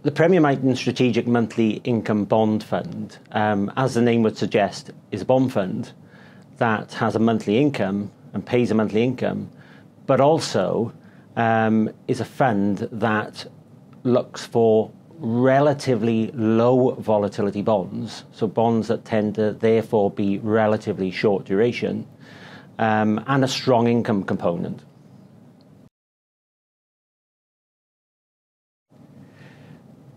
The Premier Miton Strategic Monthly Income Bond Fund, as the name would suggest, is a bond fund that has a monthly income and pays a monthly income, but also is a fund that looks for relatively low volatility bonds, so bonds that tend to therefore be relatively short duration, and a strong income component.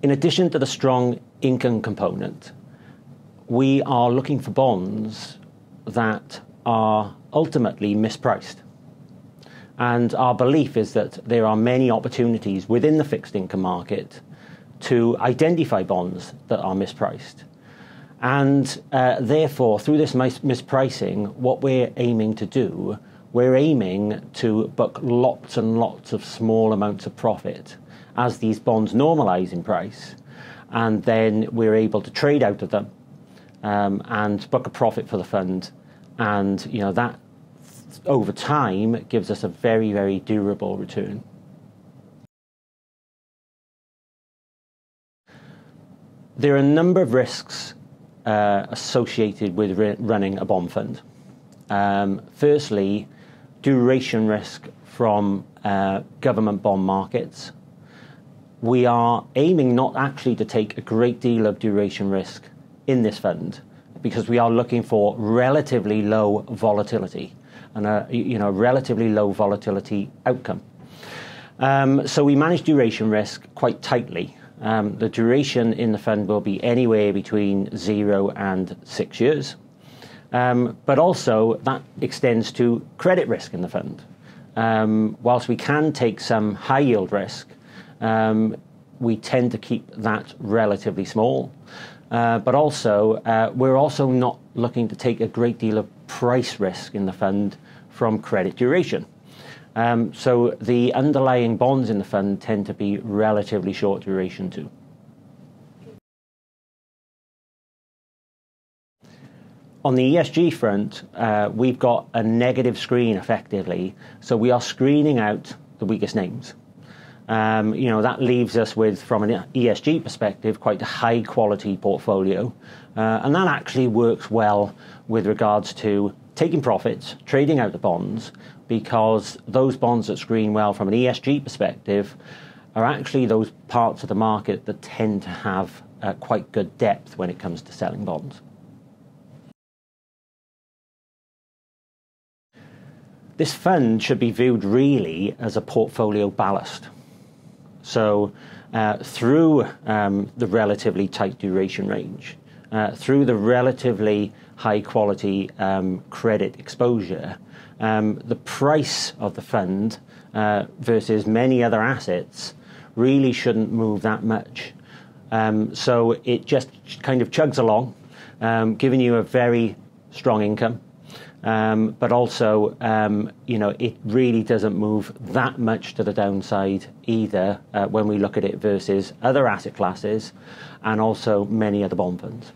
In addition to the strong income component, we are looking for bonds that are ultimately mispriced. And our belief is that there are many opportunities within the fixed income market to identify bonds that are mispriced. And therefore, through this mispricing, what we're aiming to do, we're aiming to book lots and lots of small amounts of profit as these bonds normalise in price, and then we're able to trade out of them and book a profit for the fund, and that over time gives us a very, very durable return. There are a number of risks associated with running a bond fund. Firstly, duration risk from government bond markets. We are aiming not actually to take a great deal of duration risk in this fund because we are looking for relatively low volatility and a relatively low volatility outcome. So we manage duration risk quite tightly. The duration in the fund will be anywhere between 0 and 6 years. But also that extends to credit risk in the fund. Whilst we can take some high yield risk, we tend to keep that relatively small. But also, we're also not looking to take a great deal of price risk in the fund from credit duration. So the underlying bonds in the fund tend to be relatively short duration too. On the ESG front, we've got a negative screen effectively, so we are screening out the weakest names. That leaves us with, from an ESG perspective, quite a high quality portfolio, and that actually works well with regards to taking profits, trading out the bonds, because those bonds that screen well from an ESG perspective are actually those parts of the market that tend to have quite good depth when it comes to selling bonds. This fund should be viewed really as a portfolio ballast. So through the relatively tight duration range, through the relatively high quality credit exposure, the price of the fund versus many other assets really shouldn't move that much. So it just kind of chugs along, giving you a very strong income. But also, it really doesn't move that much to the downside either when we look at it versus other asset classes and also many other bond funds.